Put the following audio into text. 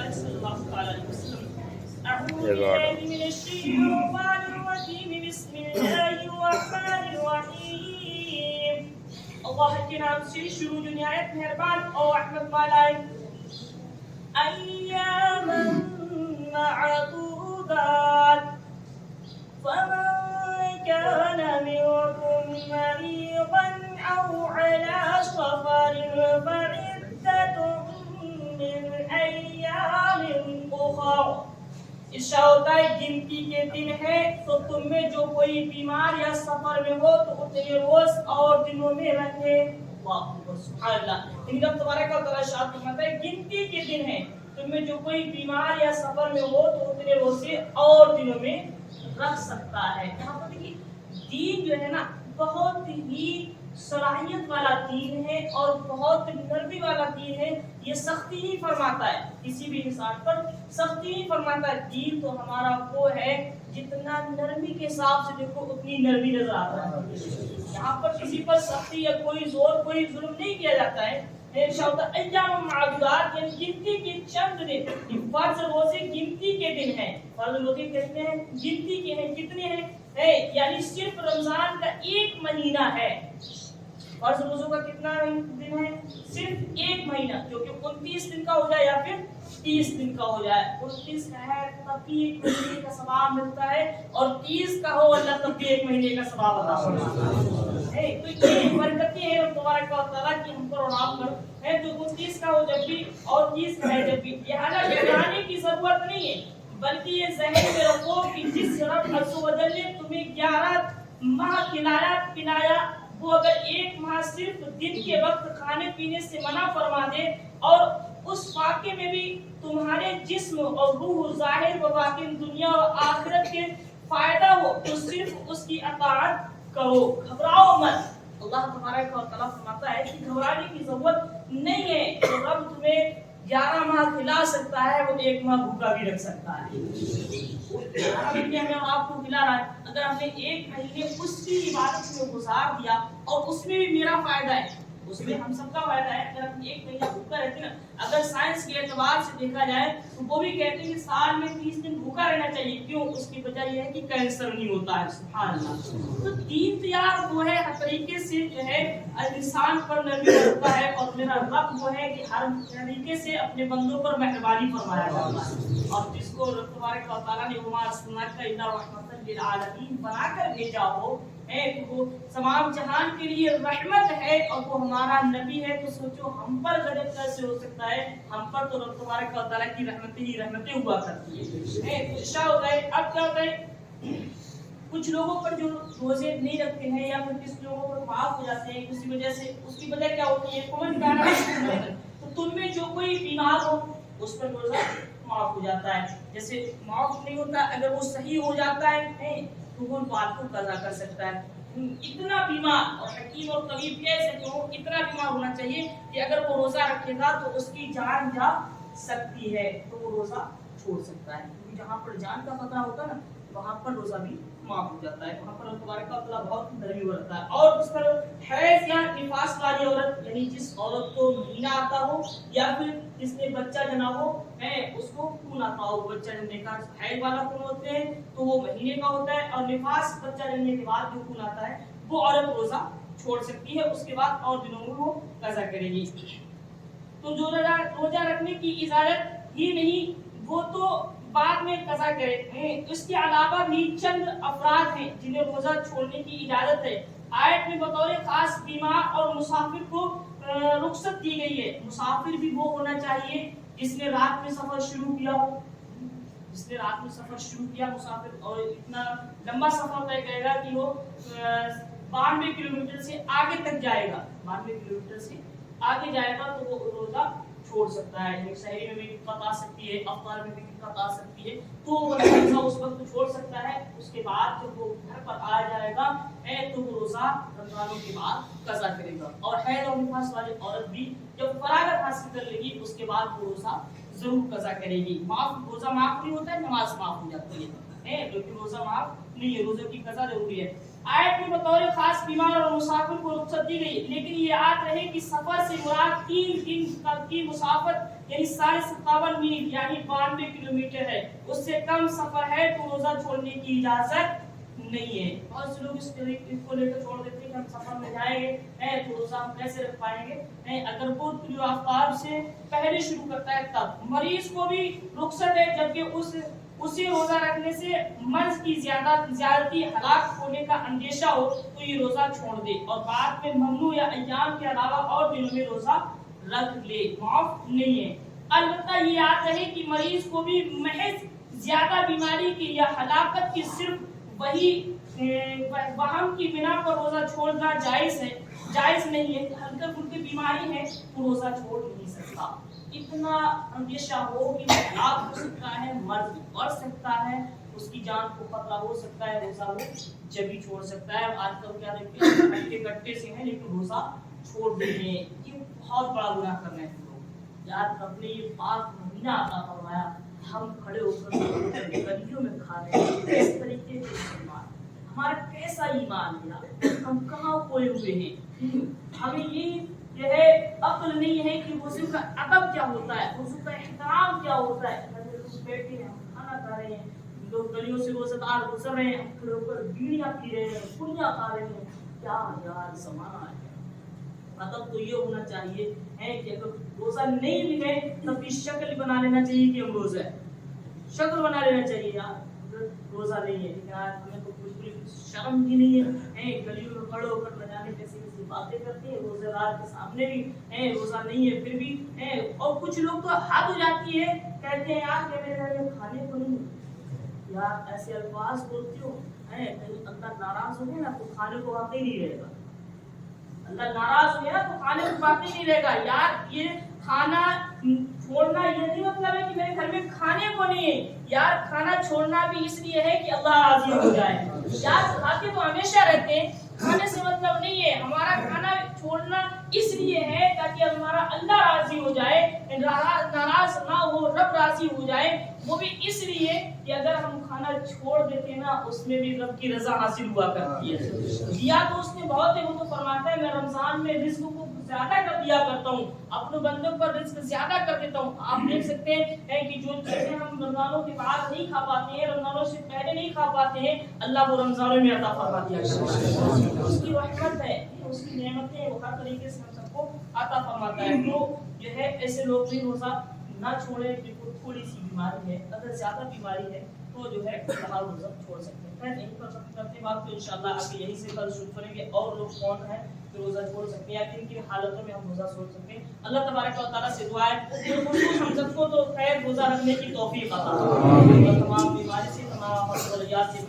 اللہ صلی اللہ علیہ وسلم. اعوذ باللہ من الشیطان الرجیم. بسم اللہ الرحمن الرحیم. اللہ کے نام سے شروع جو نہایت مہربان اور رحمت والا ہے. ایاما معدودات فمن كان منكم مريضا أو على سفر فعدة من أيام أخر. ارشاد ہوتا ہے گنتی کے دن ہے تو تم میں جو کوئی بیمار یا سفر میں ہو تو اتنے روز اور دنوں میں رکھے. سبحان اللہ. ان کا تبارک و تعالی ارشاد فرماتا ہے گنتی کے دن ہے تم میں جو کوئی بیمار یا سفر میں ہو تو اتنے روزے اور دنوں میں رکھ سکتا ہے. یہاں پر دیکھیے دین جو ہے نا بہت ہی صلاحیت والا دین ہے اور بہت نرمی والا دین ہے. یہ سختی نہیں فرماتا ہے کسی بھی انسان پر, سختی نہیں فرماتا ہے. دین تو ہمارا وہ ہے جتنا نرمی کے حساب سے دیکھو اتنی نرمی نظر آتا ہے. یہاں پر کسی پر سختی یا کوئی زور کوئی ظلم نہیں کیا جاتا ہے. ایام معدودات یعنی گنتی کے چند دن. فرض روزے گنتی کے دن ہیں. فرض روزے کہتے ہیں گنتی کے ہیں. کتنے ہیں؟ یعنی صرف رمضان کا ایک مہینہ ہے. فرض روزوں کا کتنا دن ہے؟ صرف ایک مہینہ, جو کہ 29 دن کا ہو جائے یا پھر 30 دن کا ہو جائے. 29 کا ہے تب بھی ایک مہینے کا ثواب ملتا ہے اور 30 کا ہو اللہ تب بھی ایک مہینے کا ثواب عطا فرماتا ہے. تو یہ برکتیں ہیں تبارک و تعالیٰ کی ہم پر اور آپ پر ہے. تو 29 کا ہو جب بھی اور 30 کا ہے جب بھی. لہٰذا گھبرانے کی ضرورت نہیں ہے, بلکہ یہ ذہن میں رکھو کہ جس رب عز و جل نے تمہیں 11 ماہ کھلایا پلایا, وہ اگر ایک ماہ صرف دن کے وقت کھانے پینے سے منع فرما دے اور اس واقعے میں بھی تمہارے جسم اور روح ظاہر و باطن دنیا اور آخرت کے فائدہ ہو تو صرف اس کی اطاعت کرو, گھبراؤ مت. اللہ تبارک و تعالیٰ فرماتا ہے کہ گھبرانے کی ضرورت نہیں ہے. جو رب تمہیں 11 ماہ کھلا سکتا ہے وہ ایک ماہ بھوکا بھی رکھ سکتا ہے. ہمیں آپ کو کھلا رہا ہے, اگر ہم نے ایک مہینے اس کی عبادت میں گزار دیا اور اس میں بھی میرا فائدہ ہے, اس میں ہم سب کا فائدہ ہے. اگر ہم ایک مہینہ بھوکا رہتے نا, اگر سائنس کے اعتبار سے دیکھا جائے تو وہ بھی کہتے ہیں کہ سال میں 30 دن بھوکا رہنا چاہیے. کیوں؟ اس کی وجہ یہ ہے کہ کینسر نہیں ہوتا ہے. سبحان اللہ. تو دین تیار وہ ہے ہر طریقے سے جو ہے انسان پر نرمی کرتا ہے اور میرا رب وہ ہے کہ ہر طریقے سے اپنے بندوں پر مہربانی فرمایا جاتا ہے. اور جس کو تبارک و تعالیٰ نے وما ارسلناک الا رحمۃ للعالمین بنا کر بھیجا ہو ہے, وہ تمام جہان کے لیے رحمت ہے اور وہ ہمارا نبی ہے, تو سوچو ہم پر غضب کیسے ہو سکتا ہے. ہم پر تو رب تبارک و تعالیٰ کی رحمتیں ہی رحمتیں ہوا کرتی ہے. کیا ہوتا ہے اب کیا ہوتا ہے کچھ لوگوں پر جو روزے نہیں رکھتے ہیں یا پھر کچھ لوگوں پر معاف ہو جاتے ہیں کسی وجہ سے, اس کی وجہ کیا ہوتی ہے کون جانا. تو تم میں جو کوئی بیمار ہو اس پر روزہ معاف ہو جاتا ہے. جیسے معاف نہیں ہوتا, اگر وہ صحیح ہو جاتا ہے تو وہ بات کو قضا کر سکتا ہے. اتنا بیمار, اور حکیم اور طبیب کہہ سکتے ہو اتنا بیمار ہونا چاہیے کہ اگر وہ روزہ رکھے گا تو اس کی جان جا سکتی ہے تو وہ روزہ چھوڑ سکتا ہے. کیونکہ جہاں پر جان کا خطرہ ہوتا ہے نا وہاں پر روزہ بھی معاف ہو جاتا ہے. وہاں پر تبارک و تعالیٰ بہت نرمی برتتا ہے. اور اس پر حیض یا نفاس والی عورت, یعنی جس عورت کو مہینہ آتا ہو یا پھر جس نے بچہ جنا ہو ہے, اس کو خون آتا ہو. بچہ جننے کا حیض والا خون ہوتے ہیں تو وہ مہینے کا ہوتا ہے, اور نفاس بچہ جننے کے بعد جو خون آتا ہے وہ عورت روزہ چھوڑ سکتی ہے. اس کے بعد اور دنوں میں وہ قضا کرے گی. تو جو روزہ رکھنے کی اجازت ہی نہیں وہ تو بعد میں قضا کرے. اس کے علاوہ بھی چند افراد ہیں جنہیں روزہ چھوڑنے کی اجازت ہے. آیت میں بطور خاص بیمار اور مسافر کو رخصت دی گئی ہے. مسافر بھی وہ ہونا چاہیے جس نے رات میں سفر شروع کیا ہو. جس نے رات میں سفر شروع کیا مسافر, اور اتنا لمبا سفر طے کرے گا کہ وہ 92 کلومیٹر سے آگے تک جائے گا, 92 کلومیٹر سے آگے جائے گا تو وہ روزہ چھوڑ سکتا ہے. یعنی شہری میں بھی دقت آ سکتی ہے, افطار میں بھی دقت آ سکتی ہے, تو وہ روزہ اس وقت چھوڑ سکتا ہے. اس کے بعد جب وہ گھر پر آ جائے گا تو وہ روزہ رمضانوں کے بعد قضا کرے گا. اور حیض اور نفاس والی عورت بھی جب فراغت حاصل کر لے گی اس کے بعد وہ روزہ ضرور قضا کرے گی. روزہ معاف نہیں ہوتا ہے, نماز معاف ہو جاتی ہے, لیکن روزہ معاف نہیں ہے, روزے کی قضا ضروری ہے. آیت میں بطور خاص بیمار اور مسافر کو رخصت دی گئی, لیکن یہ یاد رہے کہ سفر سے مراد 3 دن کی مسافت یعنی 57.5 میل یعنی 92 کلومیٹر ہے، اس سے کم سفر ہے تو روزہ چھوڑنے کی اجازت نہیں ہے۔ بہت سے لوگ اس کو لے کر چھوڑ دیتے ہیں کہ ہم سفر میں جائیں گے تو روزہ ہم کیسے رکھ پائیں گے؟ اگر وہ طلوع آفتاب سے پہلے شروع کرتا ہے تب مریض کو بھی رخصت ہے، جبکہ اسی روزہ رکھنے سے مرض کی زیادتی ہلاک ہونے کا اندیشہ ہو تو یہ روزہ چھوڑ دے اور بعد میں ممنوع یا ایام کے علاوہ اور دنوں میں روزہ رکھ لے، معاف نہیں ہے۔ البتہ یہ یاد رہے کہ مریض کو بھی محض زیادہ بیماری کی یا ہلاکت کی صرف وہی وہم کی بنا پر روزہ چھوڑنا جائز نہیں ہے۔ ہلکے پھلکے بیماری ہے تو روزہ چھوڑ نہیں سکتا۔ اتنا اندیشہ ہو کہ ہلاک ہو سکتا ہے، مرض بڑھ سکتا ہے، اس کی جان کو خطرہ ہو سکتا ہے، روزہ وہ جبھی چھوڑ سکتا ہے۔ آج کل کیا دیکھتے ہیں گھنٹے گھنٹے سے ہیں لیکن روزہ چھوڑ دیتے ہیں، یہ بہت بڑا گناہ کر رہے ہیں لوگ۔ یاد رب نے یہ پاک مہینہ عطا فرمایا، ہم کھڑے ہو کر گلیوں میں کھا رہے ہیں۔ اس طریقے سے ہمارا کیسا ایمان ہے، ہم کہاں کھوئے ہوئے ہیں؟ ہمیں یہ ہے عقل نہیں ہے کہ وضو کا ادب کیا ہوتا ہے، وضو کا احترام کیا ہوتا ہے۔ لوگ بیٹھے ہیں، ہم کھانا کھا رہے ہیں، لوگ گلیوں سے روزہ دار گزر رہے ہیں، ہم کھڑے ہو کر بیڑیاں پی رہے ہیں، پڑیاں کھا رہے ہیں۔ کیا یار زمانہ ہے۔ ادب تو یہ ہونا چاہیے کہ اگر روزہ نہیں بھی ہے تب بھی شکل بنا لینا چاہیے کہ ہم روزہ ہے، شکل بنا لینا چاہیے یار روزہ نہیں ہے، لیکن آج ہمیں تو بالکل شرم بھی نہیں ہے، گلیوں میں کھڑے ہو کر نہ جانے کیسی باتیں کرتے ہیں، روزے دار کے سامنے بھی روزہ نہیں ہے پھر بھی اور کچھ لوگ تو حد ہو جاتی ہے، کہتے ہیں یار کہ میرے گھر میں کھانے کو نہیں، یار ایسے الفاظ بولتے ہو کہیں اللہ ناراض ہو گیا نا تو کھانے کو واقعی نہیں رہے گا، اللہ ناراض ہو گیا نا تو کھانے کو واقعی نہیں رہے گا۔ یار یہ کھانا چھوڑنا یہ نہیں مطلب ہے کہ میرے گھر میں کھانے کو نہیں ہے، یار کھانا چھوڑنا بھی اس لیے ہے کہ اللہ راضی ہو جائے۔ یار کھاتے تو ہمیشہ رہتے ہیں، کھانے سے مطلب نہیں ہے، ہمارا کھانا چھوڑنا اس لیے ہے تاکہ ہمارا اللہ راضی ہو جائے، ناراض نہ ہو، رب راضی ہو جائے۔ وہ بھی اس لیے کہ اگر ہم کھانا چھوڑ دیتے نا اس میں بھی رب کی رضا حاصل ہوا کرتی ہے۔ دیا تو اس نے بہت ہے، وہ تو فرماتا ہے میں رمضان میں رزق کو زیادہ کر دیا کرتا ہوں، اپنے بندوں پر رزق زیادہ کر دیتا ہوں۔ آپ دیکھ سکتے ہیں کہ جو چیزیں ہم رمضانوں کے بعد نہیں کھا پاتے ہیں، رمضانوں سے پہلے نہیں کھا پاتے ہیں، اللہ وہ رمضانوں میں عطا فرما دیا کرتا ہے۔ اس کی رحمت ہے، اس کی نعمتیں وہ ہر طریقے سے ہم سب کو عطا فرماتا ہے۔ تو جو ہے ایسے لوگ بھی روزہ نہ چھوڑیں جن کو تھوڑی سی بیماری ہے، اگر زیادہ بیماری ہے تو جو ہے روزہ چھوڑ سکتے ہیں۔ خیر یہیں پر ختم کرتے ہیں بات کو، انشاءاللہ آگے یہیں سے کل شروع کریں گے اور لوگ کون ہیں جو روزہ چھوڑ سکتے ہیں یا کن کن حالتوں میں ہم روزہ چھوڑ سکتے ہیں۔ اللہ تبارک و تعالیٰ سے دعا ہے ہم سب کو تو خیر روزہ رکھنے کی توفیق عطا فرمائے اور تمام بیماری سے، تمام مسائل سے